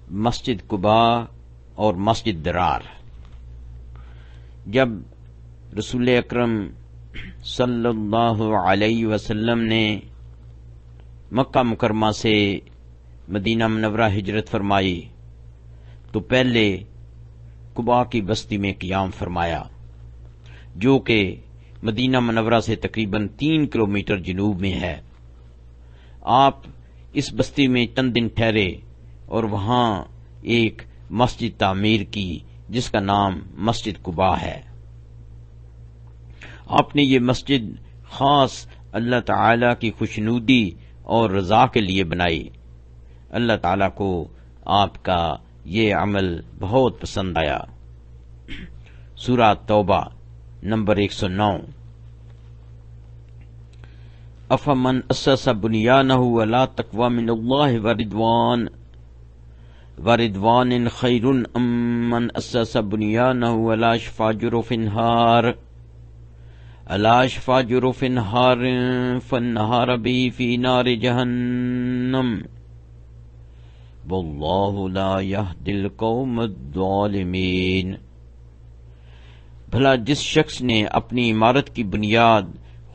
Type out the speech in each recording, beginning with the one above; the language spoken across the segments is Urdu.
مسجد قباء اور مسجد درار۔ جب رسول اکرم صلی اللہ علیہ وسلم نے مکہ مکرمہ سے مدینہ منورہ ہجرت فرمائی تو پہلے قباء کی بستی میں قیام فرمایا، جو کہ مدینہ منورہ سے تقریباً 3 کلومیٹر جنوب میں ہے۔ آپ اس بستی میں چند دن ٹھہرے اور وہاں ایک مسجد تعمیر کی جس کا نام مسجد قباء ہے۔ آپ نے یہ مسجد خاص اللہ تعالی کی خوشنودی اور رضا کے لیے بنائی۔ اللہ تعالی کو آپ کا یہ عمل بہت پسند آیا۔ سورہ توبہ نمبر 109۔ افمن اسس بنیانہ علی تقوی من اللہ وردوان خیر ام من اسس بنیانہ علی شفا جرف نہار فانہار به فی نار جہنم واللہ لا یہدی القوم الظالمین۔ بھلا جس شخص نے اپنی عمارت کی بنیاد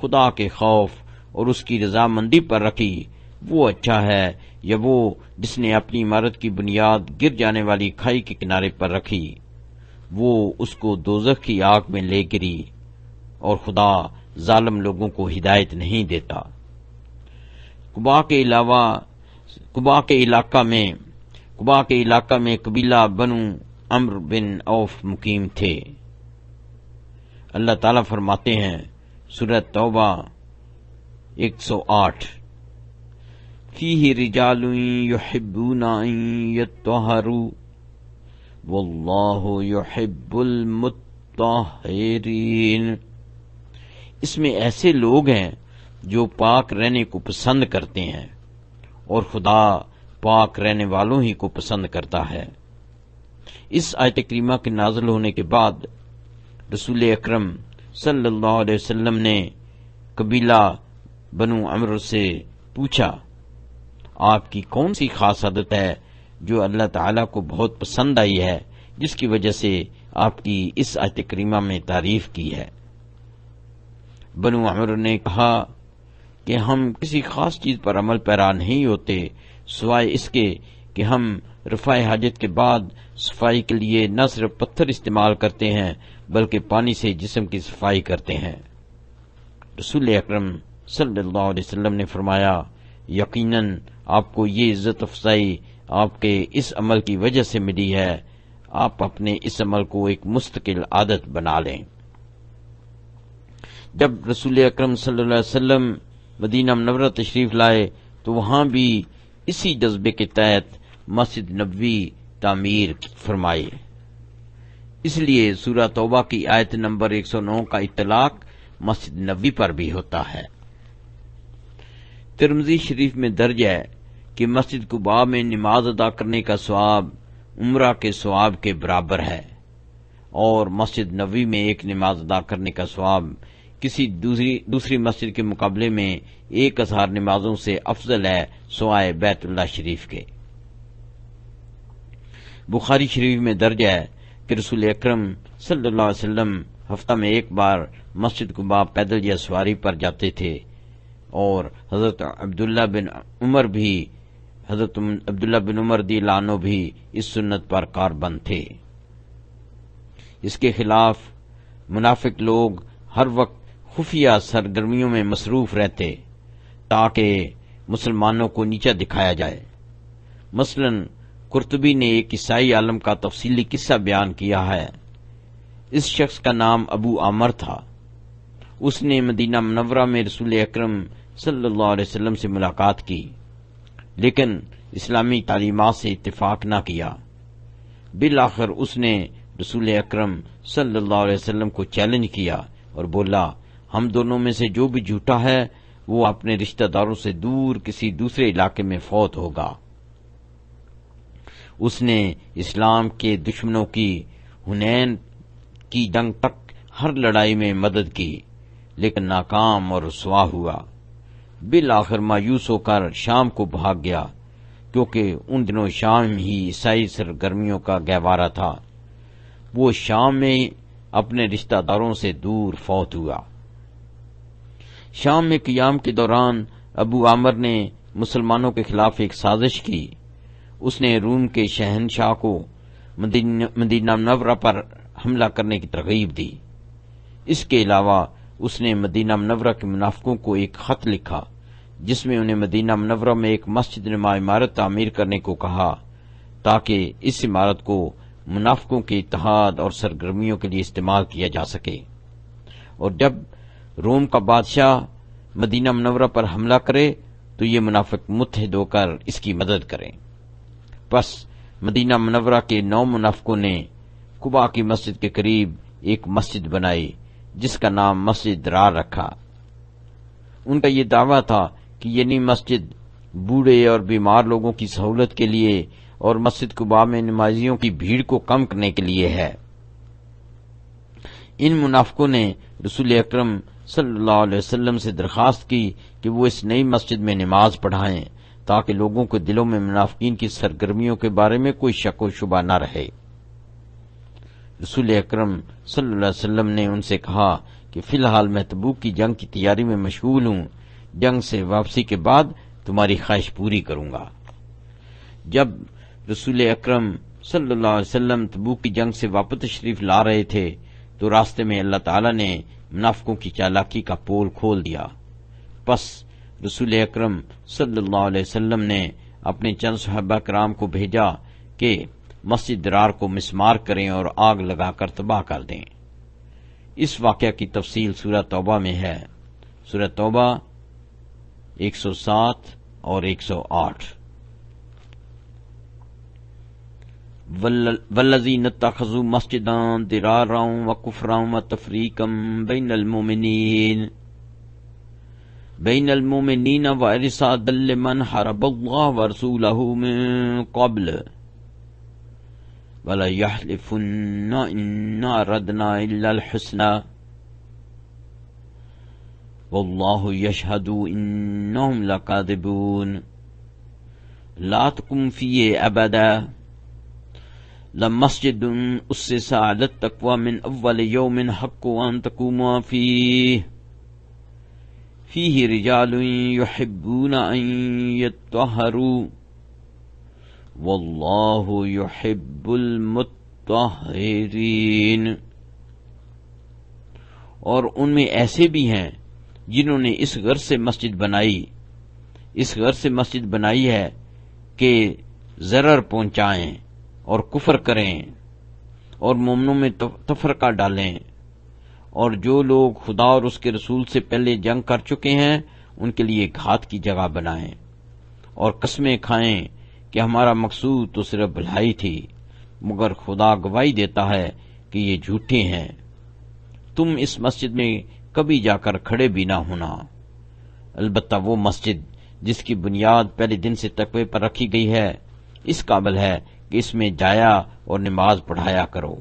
خدا کے خوف اور اس کی رضامندی پر رکھی وہ اچھا ہے، یا وہ جس نے اپنی عمارت کی بنیاد گر جانے والی کھائی کے کنارے پر رکھی، وہ اس کو دوزخ کی آگ میں لے گری، اور خدا ظالم لوگوں کو ہدایت نہیں دیتا۔ قباء کے علاقہ میں قبیلہ بنو عمرو بن عوف مقیم تھے۔ اللہ تعالیٰ فرماتے ہیں سورہ توبہ 108، فیہ رجال یحبون ان یطہروا واللہ یحب المطہرین۔ اس میں ایسے لوگ ہیں جو پاک رہنے کو پسند کرتے ہیں، اور خدا پاک رہنے والوں ہی کو پسند کرتا ہے۔ اس آیت کریمہ کے نازل ہونے کے بعد رسول اکرم صلی اللہ علیہ وسلم نے قبیلہ بنو عمرو سے پوچھا، آپ کی کون سی خاص عادت ہے جو اللہ تعالیٰ کو بہت پسند آئی ہے، جس کی وجہ سے آپ کی اس آیت کریمہ میں تعریف کی ہے؟ بنو عمرو نے کہا کہ ہم کسی خاص چیز پر عمل پیرا نہیں ہوتے سوائے اس کے کہ ہم رفع حاجت کے بعد صفائی کے لیے نہ صرف پتھر استعمال کرتے ہیں بلکہ پانی سے جسم کی صفائی کرتے ہیں۔ رسول اکرم صلی اللہ علیہ وسلم نے فرمایا، یقیناً آپ کو یہ عزت افزائی آپ کے اس عمل کی وجہ سے ملی ہے، آپ اپنے اس عمل کو ایک مستقل عادت بنا لیں۔ جب رسول اکرم صلی اللہ علیہ وسلم مدینہ منورہ تشریف لائے تو وہاں بھی اسی جذبے کے تحت مسجد نبوی تعمیر فرمائی۔ اس لیے سورہ توبہ کی آیت نمبر 109 کا اطلاق مسجد نبوی پر بھی ہوتا ہے۔ ترمذی شریف میں درج ہے کہ مسجد قباء میں نماز ادا کرنے کا ثواب عمرہ کے ثواب کے برابر ہے، اور مسجد نبوی میں ایک نماز ادا کرنے کا ثواب کسی دوسری مسجد کے مقابلے میں 1000 نمازوں سے افضل ہے سوائے بیت اللہ شریف کے۔ بخاری شریف میں درج ہے کہ رسول اکرم صلی اللہ علیہ وسلم ہفتہ میں ایک بار مسجد قباء پیدل یا سواری پر جاتے تھے، اور حضرت عبداللہ بن عمر رضی اللہ عنہ بھی اس سنت پر کاربند تھے۔ اس کے خلاف منافق لوگ ہر وقت خفیہ سرگرمیوں میں مصروف رہتے تاکہ مسلمانوں کو نیچا دکھایا جائے۔ مثلا قرطبی نے ایک عیسائی عالم کا تفصیلی قصہ بیان کیا ہے۔ اس شخص کا نام ابو عامر تھا۔ اس نے مدینہ منورہ میں رسول اکرم صلی اللہ علیہ وسلم سے ملاقات کی، لیکن اسلامی تعلیمات سے اتفاق نہ کیا۔ بالآخر اس نے رسول اکرم صلی اللہ علیہ وسلم کو چیلنج کیا اور بولا، ہم دونوں میں سے جو بھی جھوٹا ہے وہ اپنے رشتہ داروں سے دور کسی دوسرے علاقے میں فوت ہوگا۔ اس نے اسلام کے دشمنوں کی حنین کی جنگ تک ہر لڑائی میں مدد کی، لیکن ناکام اور رسوا ہوا۔ بالآخر مایوس ہو کر شام کو بھاگ گیا۔ کیونکہ ان دنوں شام ہی عیسائی سرگرمیوں کا گہوارہ تھا۔ وہ شام میں اپنے رشتہ داروں سے دور فوت ہوا۔ شام میں قیام کے دوران ابو عامر نے مسلمانوں کے خلاف ایک سازش کی۔ اس نے روم کے شہنشاہ کو مدینہ منورہ پر حملہ کرنے کی ترغیب دی۔ اس کے علاوہ اس نے مدینہ منورہ کے منافقوں کو ایک خط لکھا جس میں انہیں مدینہ منورہ میں ایک مسجد نما عمارت تعمیر کرنے کو کہا تاکہ اس عمارت کو منافقوں کے اتحاد اور سرگرمیوں کے لیے استعمال کیا جا سکے، اور جب روم کا بادشاہ مدینہ منورہ پر حملہ کرے تو یہ منافق متحد ہو کر اس کی مدد کریں۔ پس مدینہ منورہ کے 9 منافقوں نے قباء کی مسجد کے قریب ایک مسجد بنائی جس کا نام مسجد درار رکھا۔ ان کا یہ دعویٰ تھا کہ یہ نئی مسجد بوڑھے اور بیمار لوگوں کی سہولت کے لیے اور مسجد قباء میں نمازیوں کی بھیڑ کو کم کرنے کے لیے ہے۔ ان منافقوں نے رسول اکرم صلی اللہ علیہ وسلم سے درخواست کی کہ وہ اس نئی مسجد میں نماز پڑھائیں تاکہ لوگوں کے دلوں میں منافقین کی سرگرمیوں کے بارے میں کوئی شک و شبہ نہ رہے۔ رسول اکرم صلی اللہ علیہ وسلم نے ان سے کہا کہ فی الحال میں تبوک کی جنگ کی تیاری میں مشغول ہوں، جنگ سے واپسی کے بعد تمہاری خواہش پوری کروں گا۔ جب رسول اکرم صلی اللہ علیہ وسلم تبوک کی جنگ سے واپس تشریف لا رہے تھے تو راستے میں اللہ تعالی نے منافقوں کی چالاکی کا پول کھول دیا۔ پس رسول اکرم صلی اللہ علیہ وسلم نے اپنے چند صحابہ کرام کو بھیجا کہ مسجد درار کو مسمار کریں اور آگ لگا کر تباہ کر دیں۔ اس واقعہ کی تفصیل سورہ توبہ میں ہے، سورہ توبہ 107 اور 108۔ والذین اتخذوا مسجدا درارا وکفرا وتفریقا بین المؤمنین وارصادا لمن حارب اللہ ورسولہ من قبل وَلَيَحْلِفُنَّ إِنَّا أَرَدْنَا إِلَّا الْحُسْنَى وَاللَّهُ يَشْهَدُ إِنَّهُمْ لَكَاذِبُونَ لَا تَقُمْ فِيهِ أَبَدًا لَمَسْجِدٌ أُسِّسَ عَلَى التَّقْوَى مِنْ أَوَّلِ يَوْمٍ حَقٌّ أَنْ تَقُومَ فِيهِ رِجَالٌ يُحِبُّونَ أَنْ يَطَّهَّرُوا واللہ یحب المطہرین۔ اور ان میں ایسے بھی ہیں جنہوں نے اس غرض سے مسجد بنائی ہے کہ ضرر پہنچائیں اور کفر کریں اور مومنوں میں تفرقہ ڈالیں، اور جو لوگ خدا اور اس کے رسول سے پہلے جنگ کر چکے ہیں ان کے لیے گھات کی جگہ بنائیں اور قسمیں کھائیں کہ ہمارا مقصود تو صرف بھلائی تھی، مگر خدا گواہی دیتا ہے کہ یہ جھوٹے ہیں۔ تم اس مسجد میں کبھی جا کر کھڑے بھی نہ ہونا، البتہ وہ مسجد جس کی بنیاد پہلے دن سے تقوی پر رکھی گئی ہے اس قابل ہے کہ اس میں جایا اور نماز پڑھایا کرو،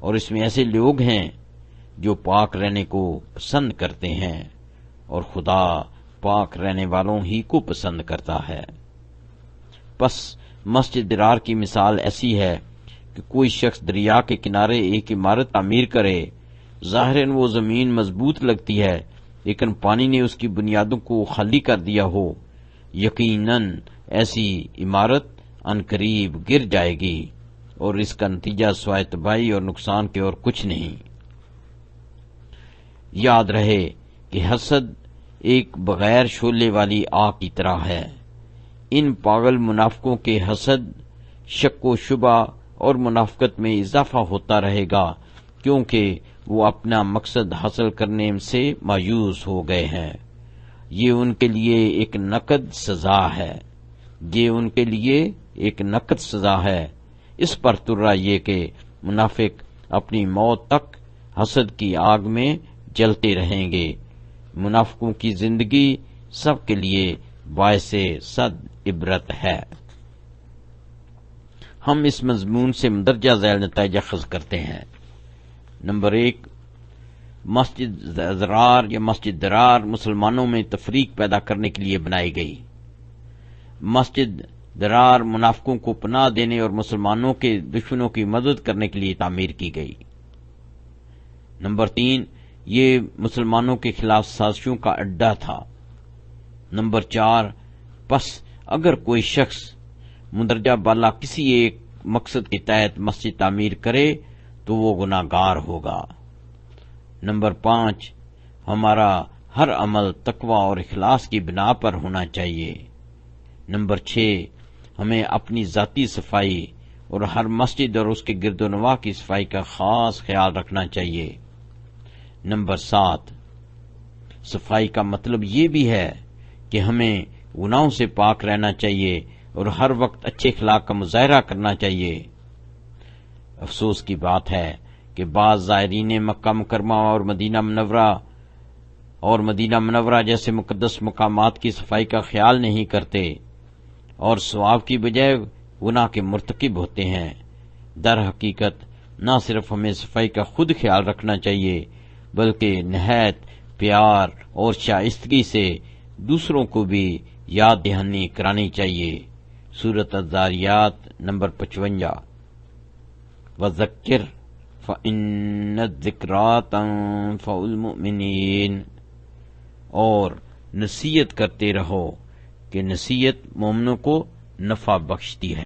اور اس میں ایسے لوگ ہیں جو پاک رہنے کو پسند کرتے ہیں، اور خدا پاک رہنے والوں ہی کو پسند کرتا ہے۔ پس مسجد درار کی مثال ایسی ہے کہ کوئی شخص دریا کے کنارے ایک عمارت تعمیر کرے، ظاہراً وہ زمین مضبوط لگتی ہے لیکن پانی نے اس کی بنیادوں کو خالی کر دیا ہو، یقیناً ایسی عمارت عنقریب گر جائے گی اور اس کا نتیجہ سوائے تباہی اور نقصان کے اور کچھ نہیں۔ یاد رہے کہ حسد ایک بغیر شعلے والی آگ کی طرح ہے۔ ان پاگل منافقوں کے حسد، شک و شبہ اور منافقت میں اضافہ ہوتا رہے گا کیونکہ وہ اپنا مقصد حاصل کرنے سے مایوس ہو گئے ہیں۔ یہ ان کے لیے ایک نقد سزا ہے۔ اس پر ترا یہ کہ منافق اپنی موت تک حسد کی آگ میں جلتے رہیں گے۔ منافقوں کی زندگی سب کے لیے باعث صد عبرت ہے۔ ہم اس مضمون سے مندرجہ ذیل نتائج اخذ کرتے ہیں۔ نمبر 1، مسجد ضرار یا مسجد درار مسلمانوں میں تفریق پیدا کرنے کے لیے بنائی گئی۔ مسجد درار منافقوں کو پناہ دینے اور مسلمانوں کے دشمنوں کی مدد کرنے کے لیے تعمیر کی گئی۔ نمبر 3، یہ مسلمانوں کے خلاف سازشوں کا اڈا تھا۔ نمبر 4، پس اگر کوئی شخص مندرجہ بالا کسی ایک مقصد کے تحت مسجد تعمیر کرے تو وہ گناہ گار ہوگا۔ نمبر 5، ہمارا ہر عمل تقوی اور اخلاص کی بنا پر ہونا چاہیے۔ نمبر 6، ہمیں اپنی ذاتی صفائی اور ہر مسجد اور اس کے گرد و نواح کی صفائی کا خاص خیال رکھنا چاہیے۔ نمبر 7، صفائی کا مطلب یہ بھی ہے کہ ہمیں گناہوں سے پاک رہنا چاہیے اور ہر وقت اچھے اخلاق کا مظاہرہ کرنا چاہیے۔ افسوس کی بات ہے کہ بعض زائرین مکہ مکرمہ اور مدینہ منورہ جیسے مقدس مقامات کی صفائی کا خیال نہیں کرتے اور ثواب کی بجائے گناہ کے مرتکب ہوتے ہیں۔ در حقیقت نہ صرف ہمیں صفائی کا خود خیال رکھنا چاہیے بلکہ نہایت پیار اور شائستگی سے دوسروں کو بھی یاد دہانی کرانی چاہیے۔ سورۃ الذاریات نمبر 55۔ وَذَكِّرْ فَإِنَّ الذِّكْرَىٰ تَنفَعُ الْمُؤْمِنِينَ، اور نصیحت کرتے رہو کہ نصیحت مومنوں کو نفع بخشتی ہے۔